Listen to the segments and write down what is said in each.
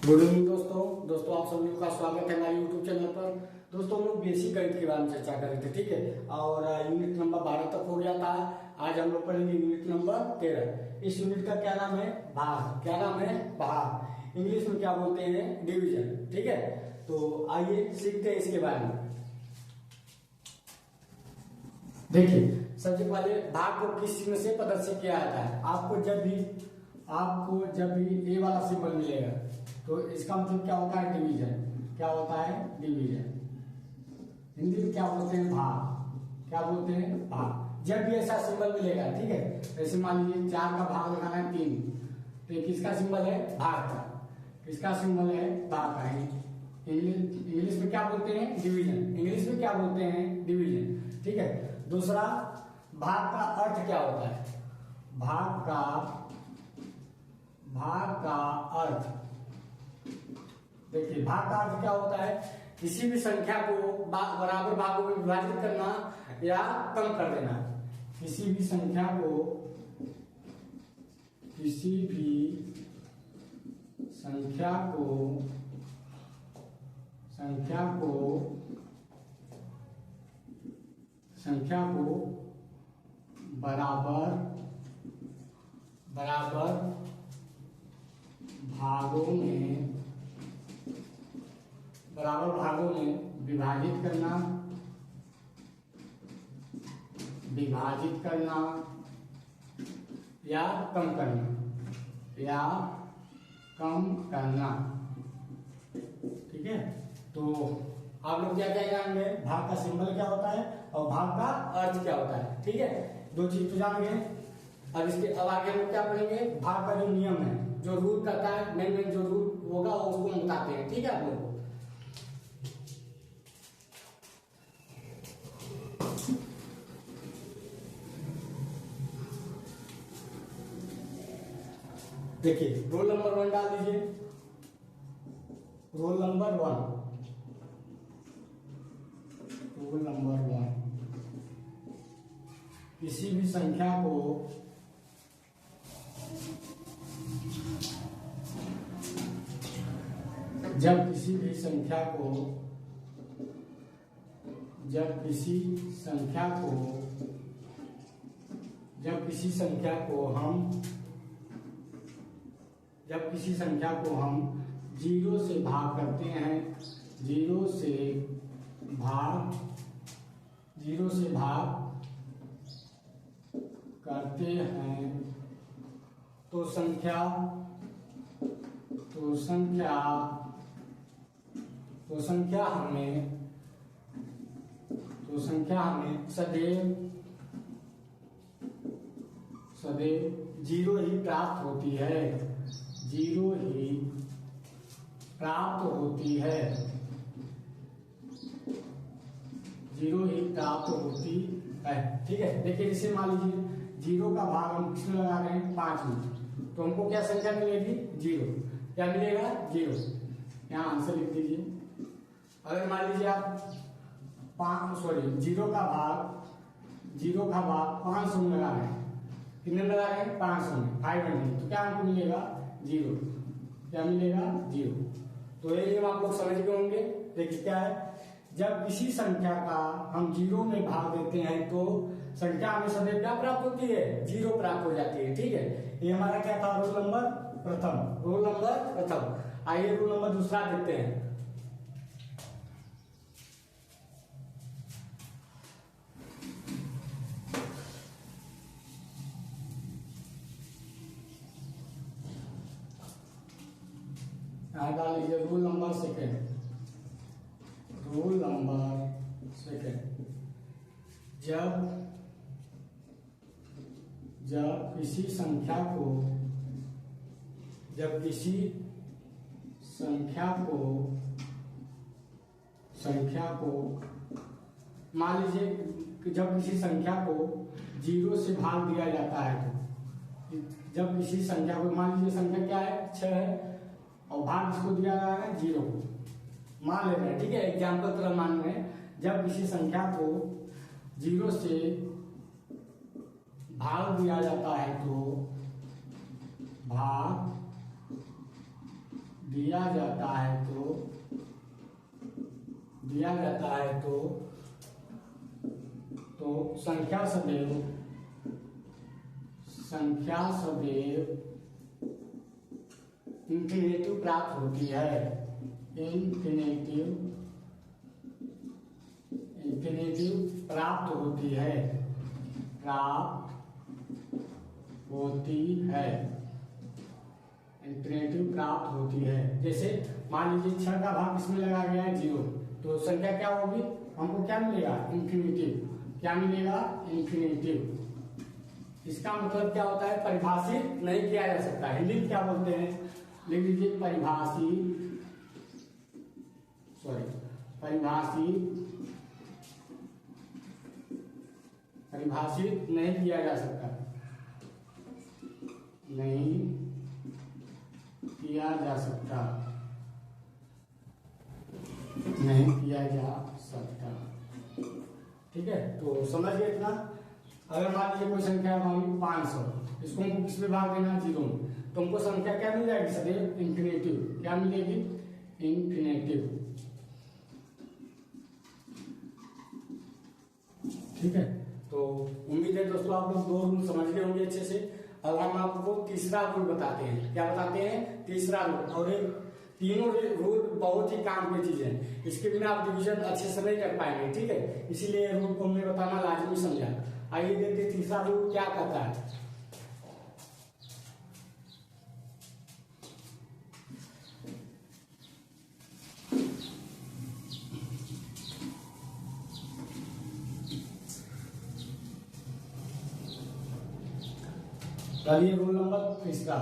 Good evening दोस्तों आप सभी का स्वागत है हमारे यूट्यूब चैनल पर। दोस्तों हम लोग बेसिक गणित के बारे में चर्चा कर रहे थे, ठीक है। और यूनिट नंबर 12 तक हो गया था। आज हम लोग पढ़ेंगे यूनिट नंबर 13। इस यूनिट का क्या नाम है? भाग। क्या नाम है? भाग। इंग्लिश में क्या बोलते हैं? डिवीजन, ठीक है। तो आइए सीखते हैं इसके बारे में। देखिए, सबसे पहले भाग को किस चिन्ह से प्रदर्शित किया जाता है? आपको जब भी ए वाला सिंबल मिलेगा तो इसका मतलब क्या होता है? डिवीजन। क्या होता है? डिवीजन। हिंदी में क्या बोलते हैं? भाग। क्या बोलते हैं? भाग। जब भी ऐसा सिंबल मिलेगा, ठीक है। जैसे मान लीजिए 4 का भाग लगाना है 3, तो ये किसका सिंबल है? भाग का। किसका सिंबल है? भाग का। इंग्लिश में क्या बोलते हैं? डिवीजन। इंग्लिश में क्या बोलते हैं? डिवीजन, ठीक है। दूसरा, भाग का अर्थ क्या होता है? भाग का अर्थ देखिए, भाग का अर्थ क्या होता है? किसी भी संख्या को बराबर भागों में विभाजित करना या कम कर देना। किसी भी संख्या को बराबर भागों में विभाजित करना या कम करना, ठीक है। तो आप लोग क्या क्या जान गए? भाग का सिंबल क्या होता है और भाग का अर्थ क्या होता है, ठीक है। दो चीज तो जान गए। अब आगे हम लोग क्या पढ़ेंगे? भाग का जो नियम है, जो रूल करता है, मेन जो रूल होगा उसको हम बताते हैं, ठीक है आप लोग को। देखिए, रोल नंबर 1 डाल दीजिए। रोल नंबर 1 किसी भी संख्या को जब किसी संख्या को हम 0 से भाग करते हैं, 0 से भाग करते हैं, तो संख्या हमें सदैव 0 ही प्राप्त होती है। 0 ही प्राप्त होती है। 0 ही प्राप्त होती है, ठीक है। देखिए, जैसे मान लीजिए 0 का भाग हम किसमें लगा रहे हैं? 5 में। तो हमको क्या संख्या मिलेगी? 0। क्या मिलेगा? 0। यहाँ आंसर लिख दीजिए। अगर मान लीजिए आप 0 का भाग 500 में लगा रहे हैं, कितने में लगा रहे हैं? 500 में, 500, तो क्या हमको मिलेगा? 0। क्या मिलेगा? 0। तो ये नियम आप लोग समझ गए होंगे। देखिए क्या है, जब किसी संख्या का हम 0 में भाग देते हैं तो संख्या हमें सदैव क्या प्राप्त होती है? 0 प्राप्त हो जाती है, ठीक है। ये हमारा क्या था? रोल नंबर प्रथम। आइए रोल नंबर दूसरा देखते हैं। डाल लीजिए रूल नंबर सेकेंड। जब किसी संख्या को मान लीजिए कि जब किसी संख्या को 0 से भाग दिया जाता है, तो जब किसी संख्या को, मान लीजिए संख्या क्या है? 6 है और भाग इसको दिया गया है 0 को मान ले रहे हैं, ठीक है। एग्जाम्पल तरह मान रहे हैं, जब किसी संख्या को 0 से भाग दिया जाता है तो भाग दिया जाता है तो संख्या सदैव इंफिनिटिव प्राप्त होती है। इंफिनिटिव प्राप्त होती है। इंफिनिटिव प्राप्त होती है। जैसे मान लीजिए 6 का भाग किसमें लगा गया है 0, तो संख्या क्या होगी, हमको क्या मिलेगा, इंफिनिटिव। क्या मिलेगा, इंफिनिटिव। इसका मतलब क्या होता है, परिभाषित नहीं किया जा सकता। हिंदी में क्या बोलते हैं, लिख लीजिए परिभाषित नहीं किया जा सकता। ठीक है, तो समझिए इतना। अगर मान लीजिए कोई संख्या है 500, इसको हमको किस में भाग देना, 0 में, तो हमको संख्या क्या मिल जाएगी, सदैव इंफिनिटिव। क्या मिलेगी, इंफिनिटिव। ठीक है, तो उम्मीद है दोस्तों आप लोग 2 रूल समझ गए होंगे अच्छे से। अब हम आपको तीसरा रूल बताते हैं। क्या बताते हैं, तीसरा रूल। और ये तीनों रूल बहुत ही काम की चीज है, इसके बिना आप डिवीजन अच्छे से नहीं कर पाएंगे। ठीक है, इसीलिए रूल को हमने बताना लाजमी समझा। आइए देखते हैं तीसरा रूल क्या कहता है। चलिए रूल नंबर तीसरा।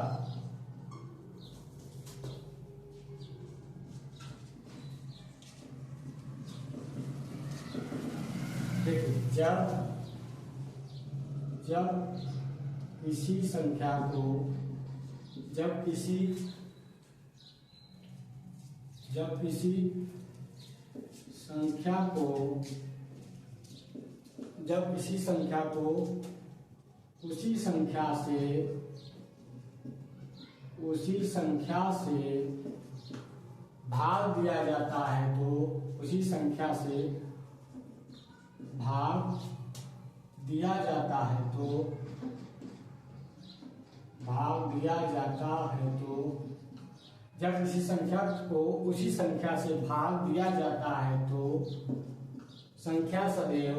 देखिए, जब किसी संख्या को जब किसी संख्या को उसी संख्या से भाग दिया जाता है, तो उसी संख्या से भाग दिया जाता है तो जब किसी संख्या को उसी संख्या से भाग दिया जाता है तो संख्या सदैव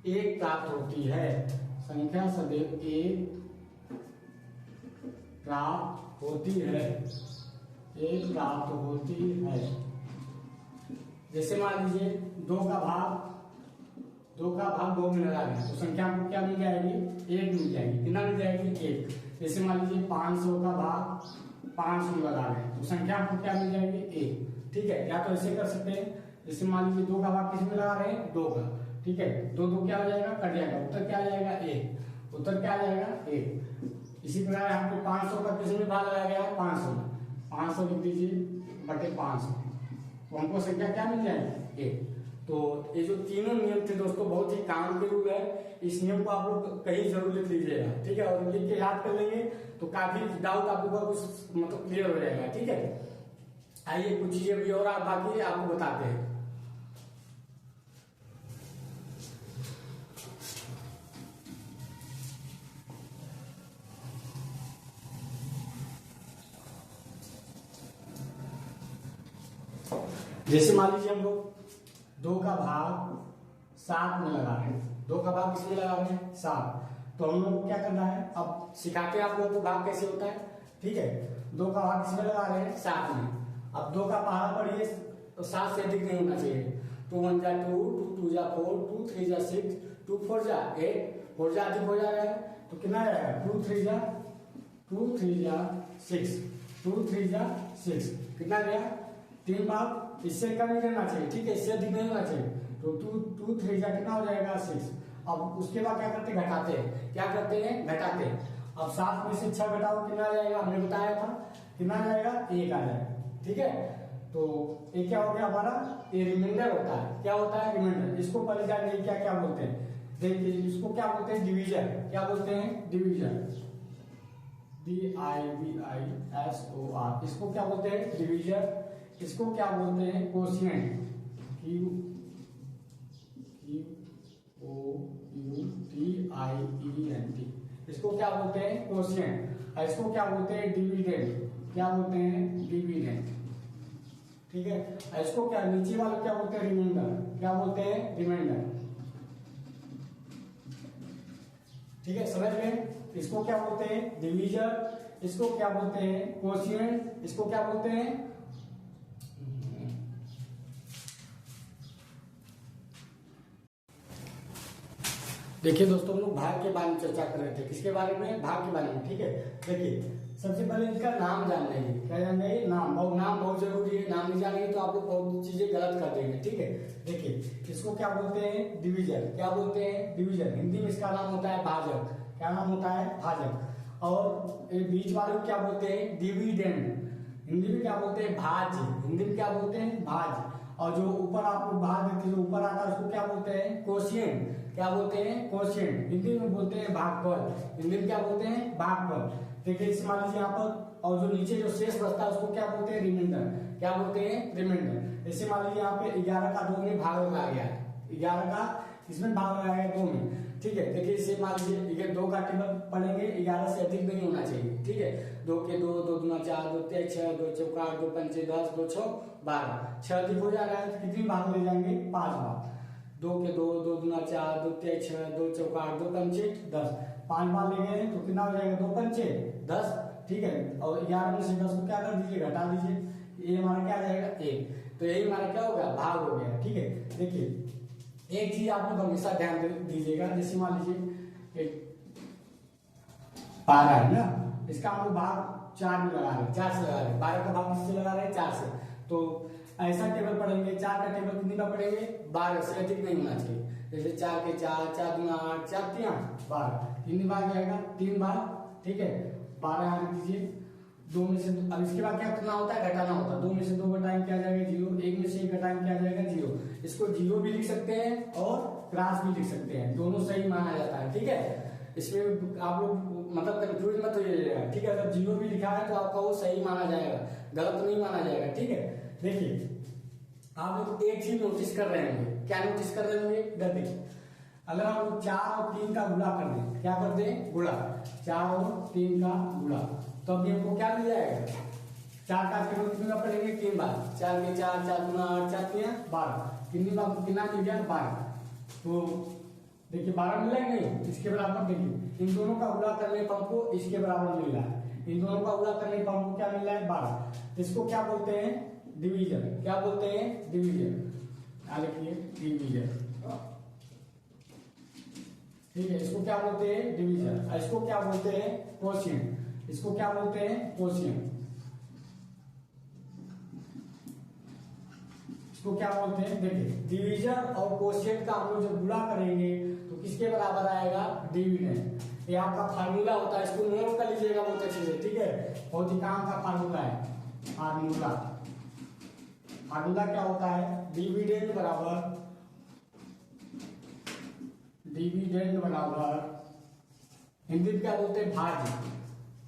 एक प्राप्त होती है। संख्या सदैव एक प्राप्त होती है। जैसे मान लीजिए 2 का भाग 2 में लगा दें तो संख्या को क्या मिल जाएगी, 1 मिल जाएगी। कितना मिल जाएगी, 1। जैसे मान लीजिए 500 का भाग 500 में लगा दें तो संख्या को क्या मिल जाएगी, 1। ठीक है, या तो ऐसे कर सकते हैं, जैसे मान लीजिए 2 का भाग किस में लगा रहे हैं, 2 का। ठीक है, 2 क्या हो जाएगा, कट जाएगा, उत्तर क्या आ जाएगा, 1। उत्तर क्या आ जाएगा, 1। इसी प्रकार हमको 500 का किस में भाग लगाया गया है, 500 में। 500 लिख दीजिए बटे 500, तो हमको संख्या क्या मिल जाएगी, 1। तो ये जो तीनों नियम थे दोस्तों बहुत ही काम के रूल है। इस नियम को आप लोग कहीं जरूर लिख लीजिएगा। ठीक है, और लिख के याद कर लेंगे तो काफी डाउट आप लोगों का कुछ मतलब क्लियर हो जाएगा। ठीक है, आइए कुछ चीजें भी और बाकी आपको बताते हैं। जैसे मान लीजिए हम लोग 2 का भाग 7 में लगा रहे हैं। 2 का भाग किसमें लगा रहे हैं, 7। तो हम लोग क्या करना है, अब सिखाते हैं आप लोगों को भाग कैसे होता है। ठीक है, 2 का भाग किसमें लगा रहे हैं, 7 में। अब 2 का पहाड़ा पढ़िए तो 7 से अधिक नहीं होना चाहिए। 2 1 जा 2, 2 2 जा 4, 2 3 जा 6, 2 4 जा 8, 4 जा अधिक हो जा रहा है तो कितना आएगा, 2 3 जा 6, 2 3 जा 6 कितना गया, 3 भाग। इससे कम नहीं रहना चाहिए। ठीक है, इससे अधिक नहीं होना चाहिए। तो 2 3 जा कितना हो जाएगा, 6। अब उसके बाद क्या करते हैं, घटाते हैं। क्या करते हैं, घटाते हैं। अब 7 में से 6 घटाओ कितना आ जाएगा, हमने बताया था कितना आ जाएगा, 1 आ जाएगा। ठीक है, तो ये क्या हो गया हमारा, ये रिमाइंडर होता है। क्या होता है, रिमाइंडर। इसको पहले जानिए क्या क्या बोलते हैं। देखिए इसको क्या बोलते हैं, डिवीजन। क्या बोलते हैं, डिवीजन, DIVISOR। इसको क्या बोलते हैं, डिवीजन। इसको क्या बोलते हैं, कोशिएंट, QOUTIENT। इसको क्या बोलते हैं, कोशिएंट। और इसको क्या बोलते हैं, डिविडेंड। क्या बोलते हैं, डिविडेंड। ठीक है। और इसको क्या, नीचे वाले क्या बोलते हैं, रिमाइंडर। क्या बोलते हैं, रिमाइंडर। ठीक है, समझ गए। इसको क्या बोलते हैं, डिवीजन। इसको क्या बोलते हैं, कोशिएंट। इसको क्या बोलते हैं, देखिए दोस्तों, हम लोग भाग के बारे में चर्चा कर रहे थे। किसके बारे में, भाग के बारे में। ठीक है, देखिए सबसे पहले इसका नाम जान लेंगे। क्या जान लेंगे, नाम। नाम बहुत जरूरी है, नाम नहीं जानेंगे तो आप लोग बहुत चीजें गलत कर देंगे। ठीक है, देखिए इसको क्या बोलते हैं, डिवीजन। क्या बोलते हैं, डिवीजन। हिंदी में इसका नाम होता है भाजक। क्या नाम होता है, भाजक। और बीच वाले को क्या बोलते हैं, डिविडेंड। हिंदी में क्या बोलते हैं, भाज्य। हिंदी में क्या बोलते हैं, भाज्य। और जो ऊपर आपको भाग देते हैं, जो ऊपर आता है उसको क्या बोलते हैं, कोशिएंट। क्या बोलते हैं, कोशिएंट। हिंदी में बोलते हैं भागफल। हिंदी में क्या बोलते हैं, भागफल। देखिए इस मान लीजिए यहाँ पर, और जो नीचे जो शेष बचता है उसको क्या बोलते हैं, रिमाइंडर। क्या बोलते हैं, रिमाइंडर। जैसे मान लीजिए यहाँ पे 11 का 2 में भाग लगाया गया है, 11 का इसमें भाग लगाया गया 2 में। ठीक है, देखिए इसे मान लीजिए 2 का टेबल पढ़ेंगे, 11 से अधिक नहीं होना चाहिए। ठीक है, 2 के 2, 2 दूना 4, 2 तेज 6, 2 चौका 2 पंचे 10, 2 छः 12। 6 अधिक हो जा रहा है तो कितनी भाग ले जाएंगे, 5 भाग। 2 के 2, 2 दूना 4, 2 तेज 6, 2 चौका 2 पंचे 10। 5 बार ले गए तो कितना हो जाएगा, 2 पंचे 10। ठीक है, और 11 में से 10 को क्या कर दीजिए, घटा दीजिए। ये हमारा क्या जाएगा, 1। तो यही हमारा क्या होगा, भाग हो गया। ठीक है, देखिए एक चीज आप लोग हमेशा ध्यान दीजिएगा। जैसे मान लीजिए एक 12 है ना, इसका हम लोग भाग 4 में लगा रहे हैं, 4 से लगा रहे हैं। 12 का भाग किससे लगा रहे हैं, 4 से। तो ऐसा टेबल पढ़ेंगे, 4 का टेबल कितने का पढ़ेंगे, 12 से अधिक नहीं होना चाहिए। जैसे 4 के 4, 4 दूना 8, 4 3 8, 12। कितनी बार जाएगा, 3 बार। ठीक है, 12 यहाँ लिख दीजिए। 2 में से, अब इसके बाद क्या करना होता है, घटाना होता है। 2 में से 2 घटाएंगे क्या जाएगा, 0। 1 में से 1 घटाएंगे क्या जाएगा, 0। इसको 0 भी लिख सकते हैं और क्रॉस भी लिख सकते हैं, दोनों सही माना जाता है। ठीक है, इसमें आप लोग मतलब कंफ्यूज मत होइएगा। ठीक है, अगर 0 भी लिखा है तो आपका वो सही माना जाएगा, गलत नहीं माना जाएगा। ठीक है, देखिए आप लोग एक चीज नोटिस कर रहे होंगे। क्या नोटिस कर रहे होंगे, देखिए अगर हम लोग 4 और 3 का गुणा कर दें, क्या कर दें, गुणा। 4 और 3 का गुणा, तो अभी हमको क्या मिल जाएगा, 4 का टेबल कितने का पढ़ेंगे, 3 बार। 4 के 4, 4 दूना 8, 4 3 12। कितनी बार, कितना मिल गया, 12। तो देखिए 12 मिला ही नहीं, इसके बराबर। देखिए इन दोनों का गुणा करने पर हमको इसके बराबर मिल रहा है। इन दोनों का गुणा करने पर हमको क्या मिल रहा है, 12। इसको क्या बोलते हैं, डिवीजन। क्या बोलते हैं, डिवीजन। लिखिए डिवीजन। ठीक है, इसको क्या बोलते हैं, डिवीजन। इसको क्या बोलते हैं, कोशिएंट। इसको क्या बोलते हैं, कोशिएंट। इसको क्या बोलते हैं, देखिए डिवीजन और कोशिएंट का हम लोग जब गुणा करेंगे तो किसके बराबर आएगा, डिविडेंड। ये आपका फार्मूला होता है, इसको नोट कर लीजिएगा बहुत अच्छे से। ठीक है, बहुत ही काम का फार्मूला है। फार्मूला, फार्मूला क्या होता है, डिविडेंड बराबर, डिविडेंड बराबर, हिंदी में क्या बोलते हैं, भाज्य।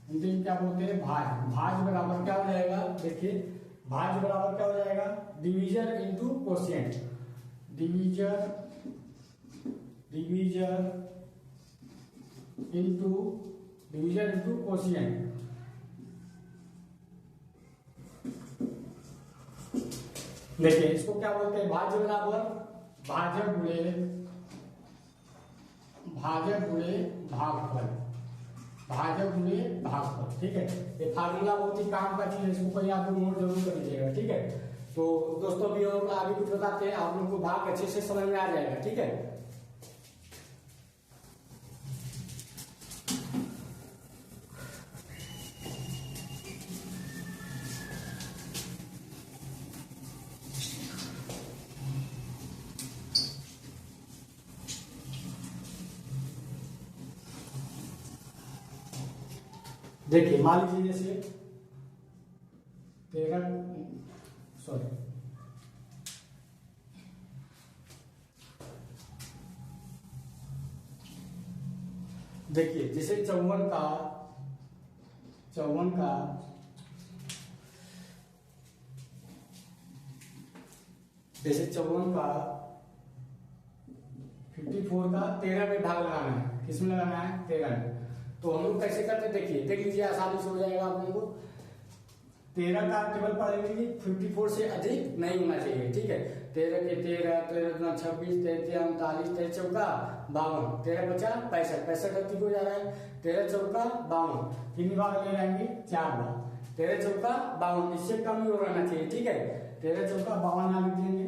हिंदी में क्या बोलते हैं, भाज्य। भाज्य बराबर क्या हो जाएगा, देखिए भाज्य बराबर क्या हो जाएगा, division into quotient. Division, division into, division into quotient. देखिए इसको क्या बोलते हैं, भाज्य बराबर भाजक गुणे, भाजक गुणे भागफल। भाजक गुणे भागफल। ठीक है, ये फार्मूला बहुत ही काम का चीज है, इसको कहीं आप लोग नोट जरूर कर लीजिएगा। ठीक है, तो दोस्तों भी और आगे कुछ बताते हैं, आप लोगों को भाग अच्छे से समझ में आ जाएगा। ठीक है, देखिए मान लीजिए जैसे 13, सॉरी देखिए जैसे 54 का जैसे 54 का 54 का 13 में भाग लगाना है। किसमें लगाना है? 13 में। तो हम लोग कैसे करते, देखिए देख लीजिए, आसानी से हो जाएगा आप लोगों को। 13 का टेबल पढ़ लीजिए, 54 से अधिक नहीं होना चाहिए, ठीक है। 13 के 13, 13 26, 33 39, 13 चौका 52, 13 बचा 65, 65 ठीक हो जा रहा है। 13 चौका 52, कितनी बार ले जाएंगे? 4 बार। 13 चौका 52, इससे कम ही हो रहना चाहिए, ठीक है। 13 चौका 52 यहाँ लिख देंगे।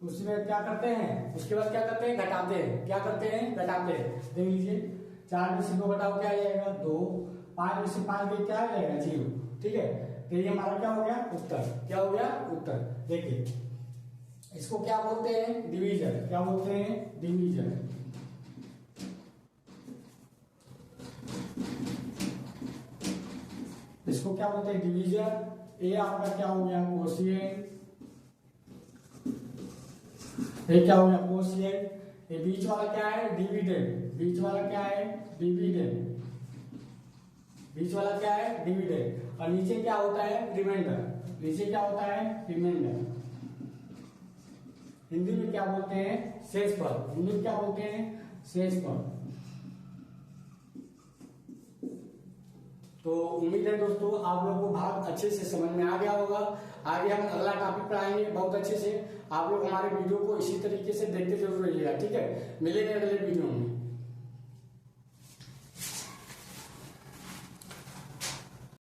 उसमें क्या करते हैं, उसके बाद क्या करते हैं? घटाते हैं। क्या करते हैं? घटाते हैं। देख लीजिए, 4 में से 2 घटाओ, क्या आ जाएगा? 2। 5 में से 5 गए, क्या आ जाएगा? 0, ठीक है। तो ये हमारा क्या हो गया? उत्तर। क्या हो गया? उत्तर। देखिए इसको क्या बोलते हैं? डिवीजन। क्या बोलते हैं? डिवीजन। इसको क्या बोलते हैं? डिवीजन। ये आपका क्या हो गया? कोशिएंट। ये क्या हो गया? कोशिएंट। ये बीच वाला क्या है? डिविडेंड। बीच वाला क्या है? डिविडेंड। बीच वाला क्या है? डिविडेंड। और नीचे क्या होता है? रिमाइंडर। नीचे क्या होता है? रिमाइंडर। हिंदी में क्या बोलते हैं? शेषफल। हिंदी में क्या बोलते हैं? शेषफल। तो उम्मीद है दोस्तों आप लोगों को भाग अच्छे से समझ में आ गया होगा। आगे हम अगला टॉपिक पढ़ाएंगे बहुत अच्छे से। आप लोग हमारे वीडियो को इसी तरीके से देखते जरूर रहिएगा, ठीक है। मिलेंगे अगले वीडियो में।